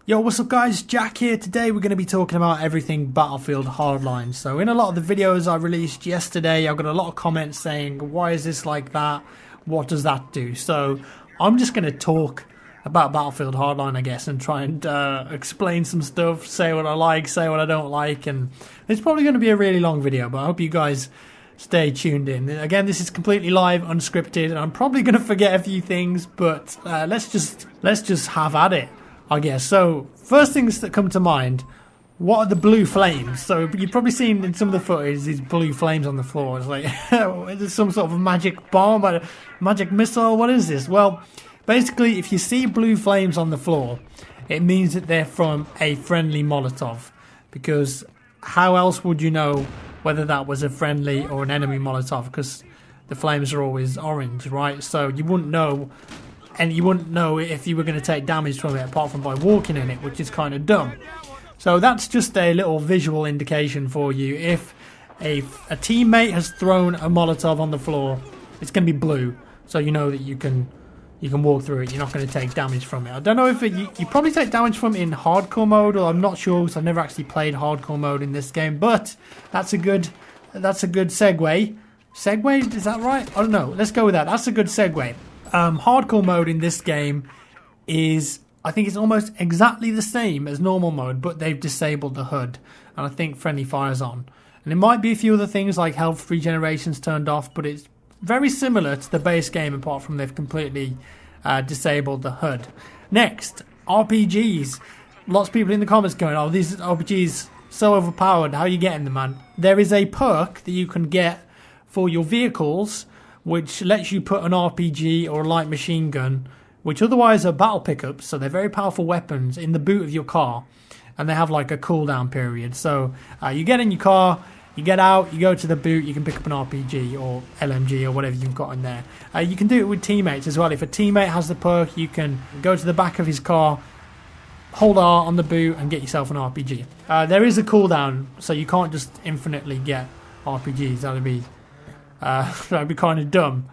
Yo, what's up guys, Jack here. Today we're going to be talking about everything Battlefield Hardline. So in a lot of the videos I released yesterday, I got a lot of comments saying, why is this like that? What does that do? So I'm just going to talk about Battlefield Hardline, I guess, and try and explain some stuff, say what I like, say what I don't like, and it's probably going to be a really long video, but I hope you guys stay tuned in. Again, this is completely live, unscripted, and I'm probably going to forget a few things, but let's just have at it, I guess. So first things that come to mind, what are the blue flames? So you've probably seen in some of the footage these blue flames on the floor. It's like, is this some sort of magic bomb, a magic missile? What is this? Well, basically, if you see blue flames on the floor, it means that they're from a friendly Molotov, because how else would you know whether that was a friendly or an enemy Molotov? Because the flames are always orange, right? So you wouldn't know. And you wouldn't know if you were going to take damage from it apart from by walking in it, which is kind of dumb. So that's just a little visual indication for you. If a teammate has thrown a Molotov on the floor, it's going to be blue, so you know that you can walk through it. You're not going to take damage from it. I don't know if you probably take damage from it in hardcore mode, or I'm not sure because I've never actually played hardcore mode in this game. But that's a good segue. Segue, is that right? I don't know. Let's go with that. That's a good segue. Hardcore mode in this game is, I think it's almost exactly the same as normal mode, but they've disabled the HUD, and I think friendly fire's on. And it might be a few other things like health regeneration's turned off, but it's very similar to the base game apart from they've completely disabled the HUD. Next, RPGs. Lots of people in the comments going, oh, these RPGs so overpowered, how are you getting them, man? There is a perk that you can get for your vehicles which lets you put an RPG or a light machine gun, which otherwise are battle pickups, so they're very powerful weapons, in the boot of your car, and they have like a cooldown period. So you get in your car, you get out, you go to the boot, you can pick up an RPG or LMG or whatever you've got in there. You can do it with teammates as well. If a teammate has the perk, you can go to the back of his car, hold R on the boot and get yourself an RPG. There is a cooldown, so you can't just infinitely get RPGs. That'd be kind of dumb,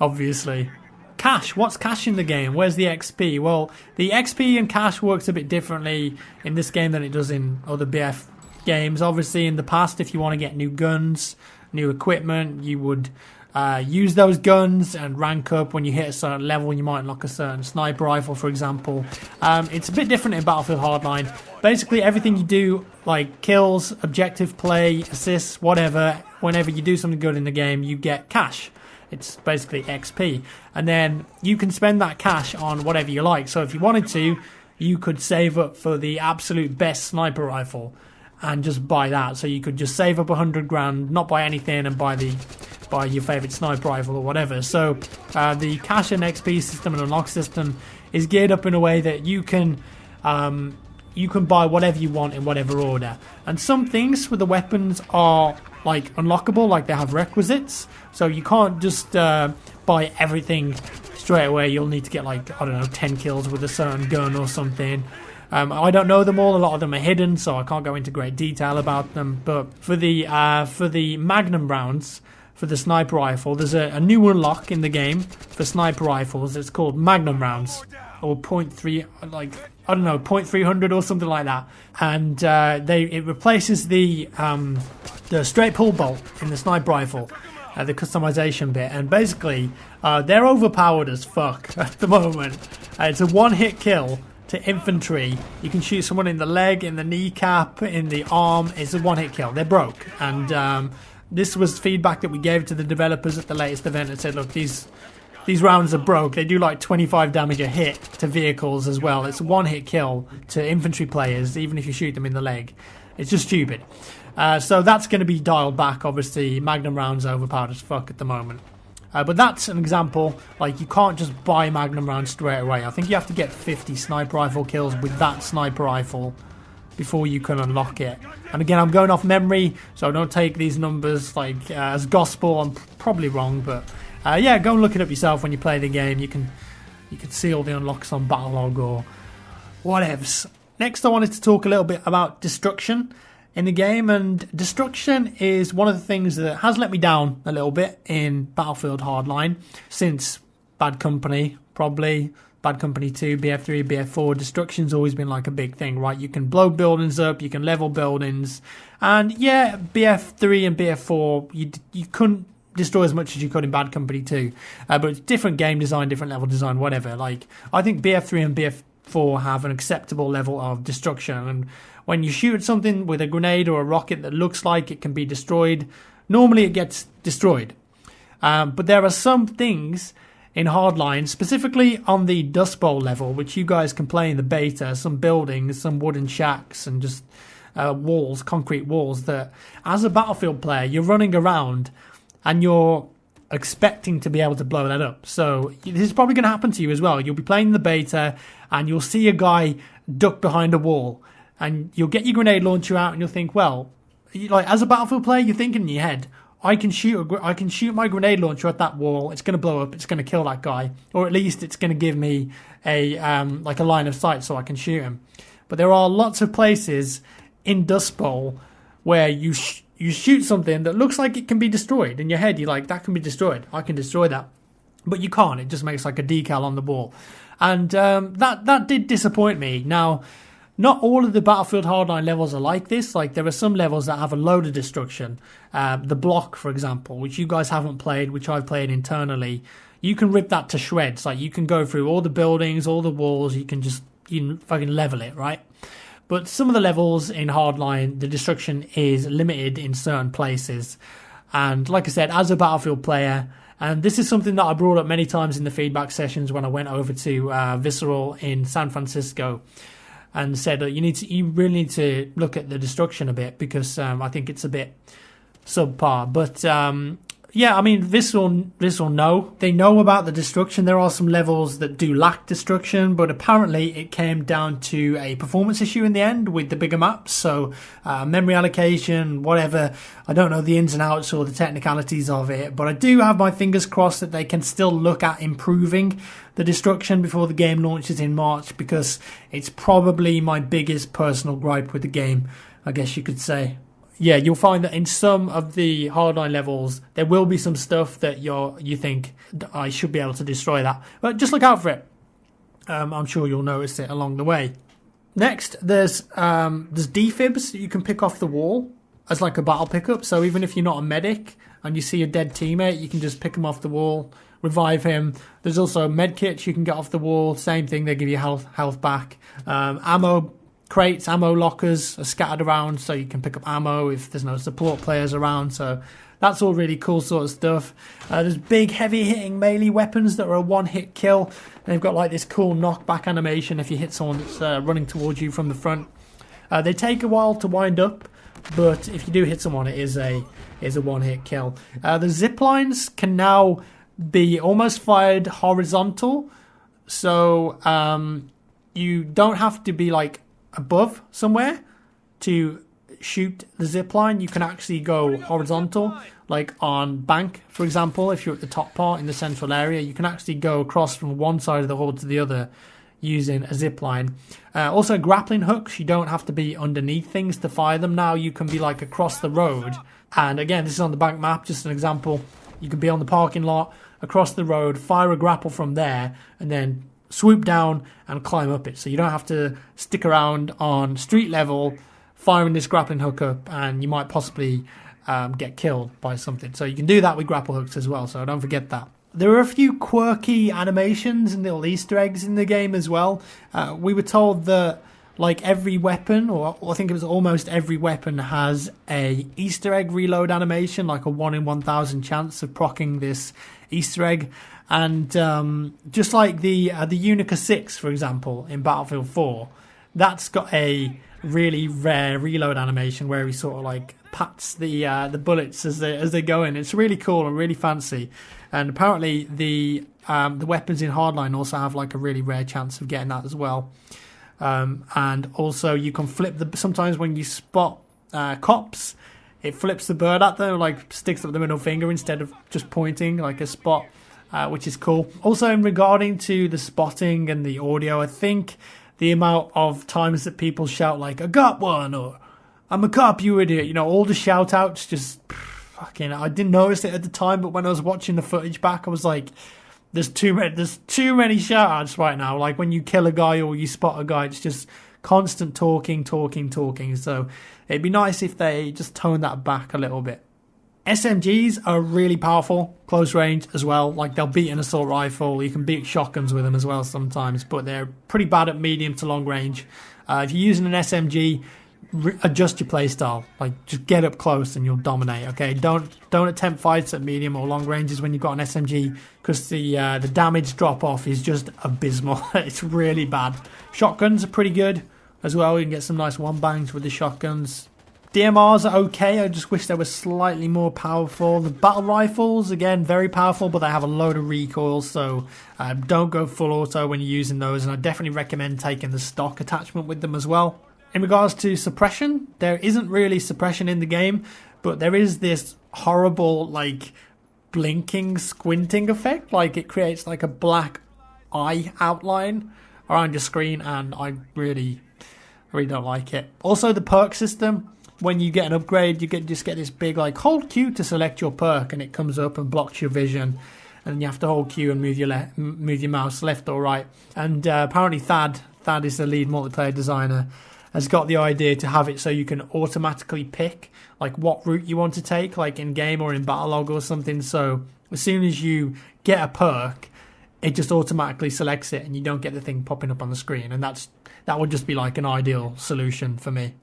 obviously. Cash. What's cash in the game? Where's the XP? Well, the XP and cash works a bit differently in this game than it does in other BF games. Obviously, in the past, if you want to get new guns, new equipment, you would use those guns and rank up. When you hit a certain level, you might unlock a certain sniper rifle, for example. It's a bit different in Battlefield Hardline. Basically, everything you do, like kills, objective play, assists, whatever, whenever you do something good in the game, you get cash. It's basically XP. And then you can spend that cash on whatever you like. So if you wanted to, you could save up for the absolute best sniper rifle and just buy that. So you could just save up 100 grand, not buy anything, and buy your favourite sniper rifle or whatever. So the cash and XP system and unlock system is geared up in a way that you can buy whatever you want in whatever order. And some things with the weapons are like unlockable, like they have requisites. So you can't just buy everything straight away. You'll need to get like, I don't know, 10 kills with a certain gun or something. I don't know them all. A lot of them are hidden, so I can't go into great detail about them. But for the Magnum rounds, for the sniper rifle, there's a new unlock in the game for sniper rifles. It's called Magnum rounds, or .3, like, I don't know, .300 or something like that. And it replaces the straight pull bolt in the sniper rifle, the customization bit. And basically, they're overpowered as fuck at the moment. It's a one-hit kill to infantry. You can shoot someone in the leg, in the kneecap, in the arm. It's a one-hit kill. They're broke. And this was feedback that we gave to the developers at the latest event and said, look, these rounds are broke. They do like 25 damage a hit to vehicles as well. It's a one-hit kill to infantry players, even if you shoot them in the leg. It's just stupid. So that's going to be dialed back, obviously. Magnum rounds are overpowered as fuck at the moment. But that's an example. Like, you can't just buy Magnum rounds straight away. I think you have to get 50 sniper rifle kills with that sniper rifle before you can unlock it. And again, I'm going off memory, so don't take these numbers like as gospel. I'm probably wrong, but yeah, go and look it up yourself when you play the game. You can see all the unlocks on Battlelog or whatevs. Next, I wanted to talk a little bit about destruction in the game, and destruction is one of the things that has let me down a little bit in Battlefield Hardline since Bad Company, probably Bad Company 2, BF3, BF4, destruction's always been like a big thing, right? You can blow buildings up, you can level buildings, and yeah, BF3 and BF4, you couldn't destroy as much as you could in Bad Company 2, but it's different game design, different level design, whatever. Like, I think BF3 and BF4 have an acceptable level of destruction, and when you shoot at something with a grenade or a rocket that looks like it can be destroyed, normally it gets destroyed. But there are some things in Hardline, specifically on the Dust Bowl level, which you guys can play in the beta, some buildings, some wooden shacks, and just walls, concrete walls, that as a Battlefield player, you're running around and you're expecting to be able to blow that up. So this is probably going to happen to you as well. You'll be playing the beta and you'll see a guy duck behind a wall, and you'll get your grenade launcher out and you'll think, well, like as a Battlefield player, you're thinking in your head, I can shoot my grenade launcher at that wall. It's going to blow up. It's going to kill that guy, or at least it's going to give me a like a line of sight so I can shoot him. But there are lots of places in Dust Bowl where you shoot something that looks like it can be destroyed. In your head, you're like, that can be destroyed. I can destroy that, but you can't. It just makes like a decal on the wall, and that did disappoint me. Now, not all of the Battlefield Hardline levels are like this. Like, there are some levels that have a load of destruction. The block, for example, which you guys haven't played, which I've played internally, you can rip that to shreds. Like, you can go through all the buildings, all the walls, you can fucking level it, right? But some of the levels in Hardline, the destruction is limited in certain places. And like I said, as a Battlefield player, and this is something that I brought up many times in the feedback sessions when I went over to Visceral in San Francisco, and said that you really need to look at the destruction a bit, because I think it's a bit subpar. But yeah, I mean, Visceral know. They know about the destruction. There are some levels that do lack destruction, but apparently it came down to a performance issue in the end with the bigger maps. So memory allocation, whatever. I don't know the ins and outs or the technicalities of it, but I do have my fingers crossed that they can still look at improving the destruction before the game launches in March, because it's probably my biggest personal gripe with the game, I guess you could say. Yeah, you'll find that in some of the Hardline levels, there will be some stuff that you think, I should be able to destroy that. But just look out for it. I'm sure you'll notice it along the way. Next, there's defibs that you can pick off the wall as like a battle pickup. So even if you're not a medic and you see a dead teammate, you can just pick him off the wall, revive him. There's also med kits you can get off the wall. Same thing, they give you health back. Ammo crates, ammo lockers are scattered around, so you can pick up ammo if there's no support players around. So that's all really cool sort of stuff. There's big heavy hitting melee weapons that are a one-hit kill. They've got like this cool knockback animation if you hit someone that's running towards you from the front. They take a while to wind up, but if you do hit someone, it is a one-hit kill. The zip lines can now be almost fired horizontal, so you don't have to be like above somewhere to shoot the zip line. You can actually go horizontal, like on bank, for example. If you're at the top part in the central area, you can actually go across from one side of the horde to the other using a zip line. Also, grappling hooks, you don't have to be underneath things to fire them now. You can be like across the road, and again, this is on the bank map, just an example. You can be on the parking lot, across the road, fire a grapple from there, and then swoop down and climb up it. So you don't have to stick around on street level firing this grappling hook up, and you might possibly get killed by something. So you can do that with grapple hooks as well, so don't forget that. There are a few quirky animations and little Easter eggs in the game as well. We were told that like every weapon, or I think it was almost every weapon, has a Easter egg reload animation, like a 1 in 1,000 chance of proccing this Easter egg. And just like the Unica 6, for example, in Battlefield 4, that's got a really rare reload animation where he sort of like pats the bullets as they go in. It's really cool and really fancy. And apparently the weapons in Hardline also have like a really rare chance of getting that as well. And also you can flip sometimes when you spot cops, it flips the bird at them, like sticks up the middle finger instead of just pointing like a spot, which is cool. Also, in regarding to the spotting and the audio, I think the amount of times that people shout like, I got one, or I'm a cop, you idiot, you know, all the shout outs, just fucking, I didn't notice it at the time, but when I was watching the footage back, I was like, there's too many shout-outs right now. Like when you kill a guy or you spot a guy, it's just constant talking. So it'd be nice if they just tone that back a little bit. SMGs are really powerful, close range as well. Like they'll beat an assault rifle. You can beat shotguns with them as well sometimes, but they're pretty bad at medium to long range. If you're using an SMG, adjust your playstyle. Like just get up close and you'll dominate. Okay, don't attempt fights at medium or long ranges when you've got an SMG, because the damage drop off is just abysmal. It's really bad. Shotguns are pretty good as well. You can get some nice one bangs with the shotguns. DMRs are okay, I just wish they were slightly more powerful. The battle rifles, again, very powerful, but they have a load of recoil, so don't go full auto when you're using those, and I definitely recommend taking the stock attachment with them as well. In regards to suppression, there isn't really suppression in the game, but there is this horrible, like, blinking, squinting effect. Like, it creates, like, a black eye outline around your screen, and I really don't like it. Also, the perk system. When you get an upgrade, you just get this big, like, hold Q to select your perk, and it comes up and blocks your vision, and you have to hold Q and move your mouse left or right. And apparently Thad is the lead multiplayer designer, has got the idea to have it so you can automatically pick like what route you want to take, like in game or in battle log or something. So as soon as you get a perk, it just automatically selects it, and you don't get the thing popping up on the screen, and that would just be like an ideal solution for me.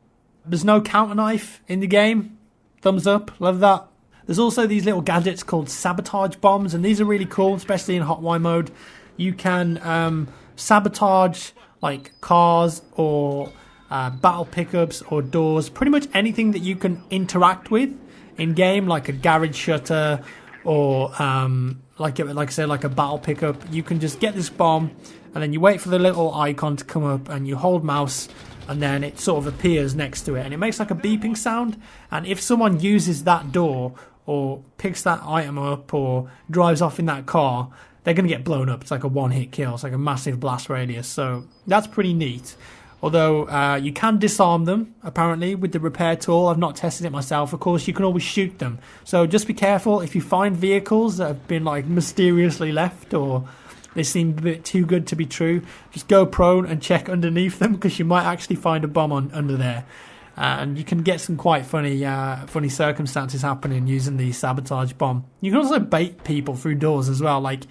There's no counter knife in the game. Thumbs up, love that. There's also these little gadgets called sabotage bombs, and these are really cool, especially in hotwire mode. You can sabotage like cars or battle pickups or doors, pretty much anything that you can interact with in game, like a garage shutter or like I said, like a battle pickup. You can just get this bomb, and then you wait for the little icon to come up, and you hold mouse, and then it sort of appears next to it, and it makes like a beeping sound. And if someone uses that door or picks that item up or drives off in that car, they're going to get blown up. It's like a one-hit kill. It's like a massive blast radius, so that's pretty neat. Although you can disarm them, apparently, with the repair tool. I've not tested it myself. Of course, you can always shoot them. So just be careful if you find vehicles that have been like mysteriously left, or they seem a bit too good to be true. Just go prone and check underneath them, because you might actually find a bomb under there. And you can get some quite funny circumstances happening using the sabotage bomb. You can also bait people through doors as well. Like,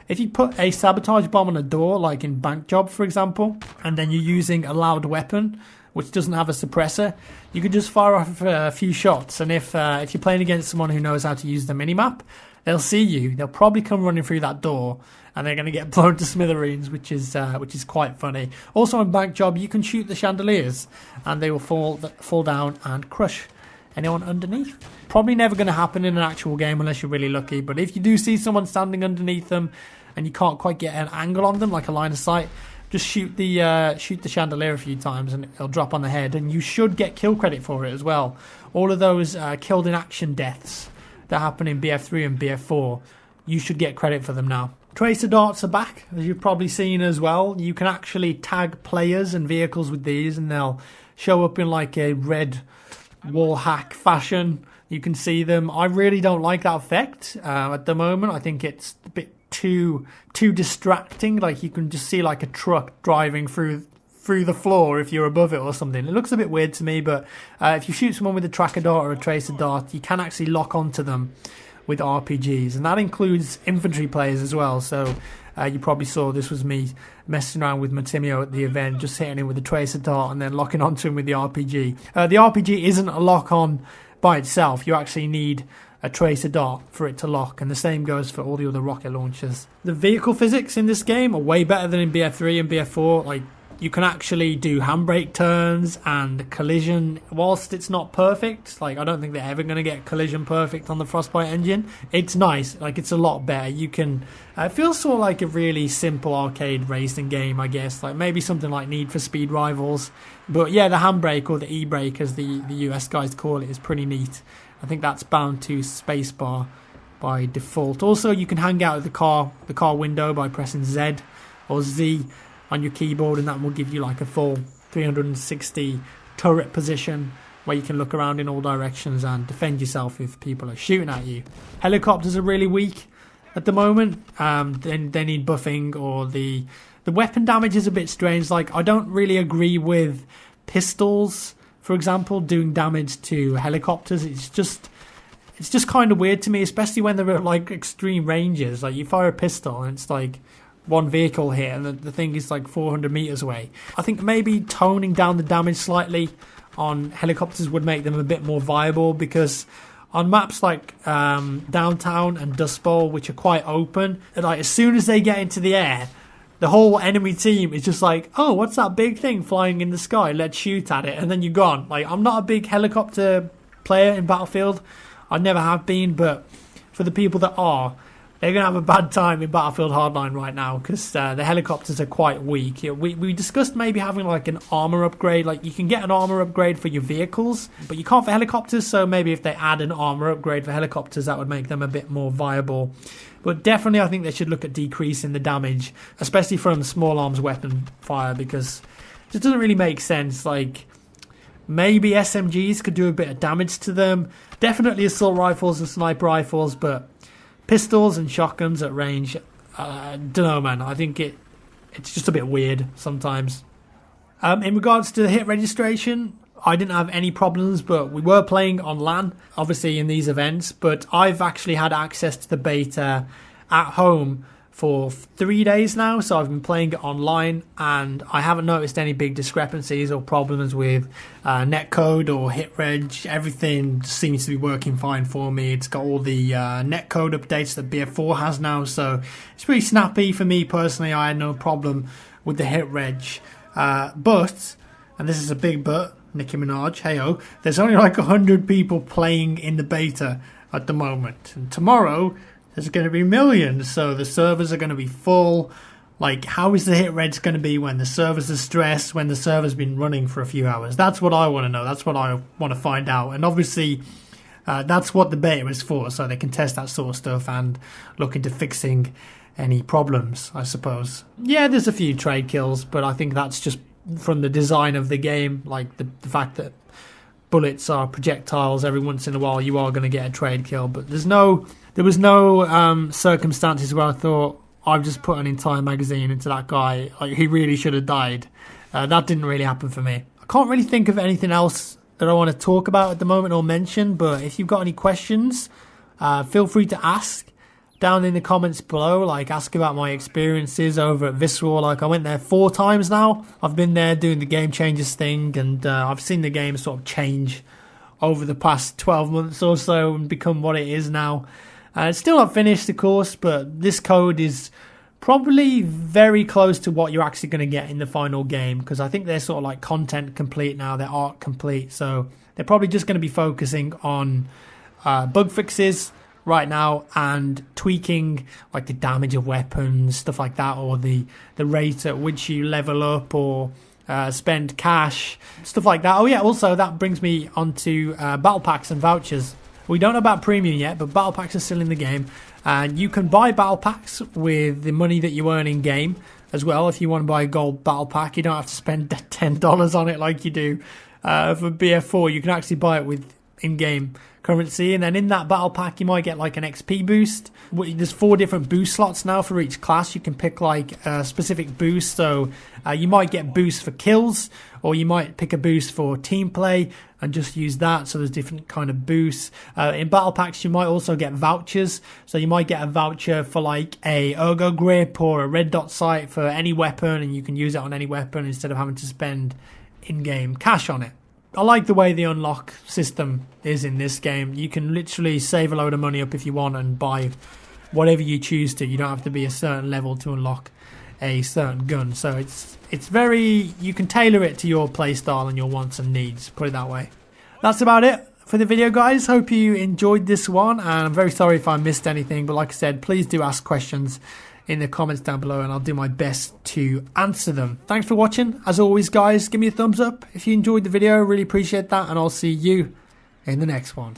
if you put a sabotage bomb on a door, like in Bank Job, for example, and then you're using a loud weapon, which doesn't have a suppressor, you could just fire off a few shots. And if you're playing against someone who knows how to use the minimap, they'll see you. They'll probably come running through that door, and they're going to get blown to smithereens, which is quite funny. Also on Bank Job, you can shoot the chandeliers, and they will fall down and crush anyone underneath. Probably never going to happen in an actual game unless you're really lucky, but if you do see someone standing underneath them and you can't quite get an angle on them, like a line of sight, just shoot the chandelier a few times and it'll drop on the head, and you should get kill credit for it as well. All of those killed in action deaths that happen in BF3 and BF4, you should get credit for them now. Tracer darts are back, as you've probably seen as well. You can actually tag players and vehicles with these, and they'll show up in like a red wall hack fashion. You can see them. I really don't like that effect at the moment. I think it's a bit too distracting. Like, you can just see like a truck driving through the floor if you're above it or something. It looks a bit weird to me, but if you shoot someone with a tracker dart or a tracer dart, you can actually lock onto them with RPGs, and that includes infantry players as well. So you probably saw this was me messing around with Matimio at the event, just hitting him with a tracer dart and then locking onto him with the RPG. The RPG isn't a lock-on by itself. You actually need a tracer dart for it to lock, and the same goes for all the other rocket launchers. The vehicle physics in this game are way better than in BF3 and BF4. Like, you can actually do handbrake turns and collision. Whilst it's not perfect, like, I don't think they're ever going to get collision perfect on the Frostbite engine. It's nice, like, it's a lot better. You can, it feels sort of like a really simple arcade racing game, I guess, like maybe something like Need for Speed Rivals. But yeah, the handbrake, or the e-brake as the US guys call it, is pretty neat. I think that's bound to spacebar by default. Also, you can hang out at the car window by pressing Z or Z on your keyboard, and that will give you like a full 360 turret position where you can look around in all directions and defend yourself if people are shooting at you. Helicopters are really weak. at the moment. Then they need buffing, or the weapon damage is a bit strange. Like, I don't really agree with pistols, for example, doing damage to helicopters. It's just kind of weird to me, especially when they're at like extreme ranges. Like, you fire a pistol and it's like one vehicle hit and the thing is like 400 meters away. I think maybe toning down the damage slightly on helicopters would make them a bit more viable, because on maps like Downtown and Dust Bowl, which are quite open, like as soon as they get into the air, the whole enemy team is just like, oh, what's that big thing flying in the sky? Let's shoot at it, and then you're gone. Like, I'm not a big helicopter player in Battlefield. I never have been, but for the people that are, they're going to have a bad time in Battlefield Hardline right now, because the helicopters are quite weak. We discussed maybe having like an armor upgrade. Like, you can get an armor upgrade for your vehicles, but you can't for helicopters, so maybe if they add an armor upgrade for helicopters, that would make them a bit more viable. But definitely I think they should look at decreasing the damage, especially from small arms weapon fire, because it just doesn't really make sense. Like, maybe SMGs could do a bit of damage to them. Definitely assault rifles and sniper rifles, but pistols and shotguns at range, don't know, man. I think it's just a bit weird sometimes. In regards to the hit registration, I didn't have any problems, but we were playing on LAN, obviously, in these events. But I've actually had access to the beta at home for 3 days now, so I've been playing it online, and I haven't noticed any big discrepancies or problems with netcode or hit reg. Everything seems to be working fine for me. It's got all the netcode updates that BF4 has now, so it's pretty snappy for me personally. I had no problem with the hit reg, but, and this is a big but, Nicki Minaj, hey-oh, there's only like 100 people playing in the beta at the moment, and tomorrow there's going to be millions, so the servers are going to be full. Like, how is the hit rate going to be when the servers are stressed, when the server's been running for a few hours? That's what I want to know. That's what I want to find out. And obviously, that's what the beta is for, so they can test that sort of stuff and look into fixing any problems, I suppose. Yeah, there's a few trade kills, but I think that's just from the design of the game, like the fact that bullets are projectiles. Every once in a while you are going to get a trade kill, but there was no circumstances where I thought, I've just put an entire magazine into that guy, like, he really should have died. That didn't really happen for me. I can't really think of anything else that I want to talk about at the moment or mention, but if you've got any questions, feel free to ask down in the comments below. Like, ask about my experiences over at Visceral. Like, I went there 4 times now. I've been there doing the Game Changers thing, and I've seen the game sort of change over the past 12 months or so and become what it is now. It's still not finished, of course, but this code is probably very close to what you're actually going to get in the final game, because I think they're sort of like content complete now, they're art complete, so they're probably just going to be focusing on bug fixes right now and tweaking like the damage of weapons, stuff like that, or the rate at which you level up or spend cash, stuff like that. Oh yeah, also that brings me onto battle packs and vouchers. We don't know about premium yet, but battle packs are still in the game, and you can buy battle packs with the money that you earn in game as well. If you want to buy a gold battle pack, you don't have to spend $10 on it like you do for BF4. You can actually buy it with in-game currency, and then in that battle pack you might get like an XP boost. There's 4 different boost slots now for each class. You can pick like a specific boost, so you might get boosts for kills, or you might pick a boost for team play and just use that. So there's different kind of boosts. In battle packs you might also get vouchers, so you might get a voucher for like a ergo grip or a red dot sight for any weapon, and you can use it on any weapon instead of having to spend in-game cash on it. I like the way the unlock system is in this game. You can literally save a load of money up if you want and buy whatever you choose to. You don't have to be a certain level to unlock a certain gun. So it's very, you can tailor it to your playstyle and your wants and needs, put it that way. That's about it for the video, guys. Hope you enjoyed this one, and I'm very sorry if I missed anything, but like I said, please do ask questions in the comments down below and I'll do my best to answer them. Thanks for watching. As always, guys, give me a thumbs up if you enjoyed the video. Really appreciate that, and I'll see you in the next one.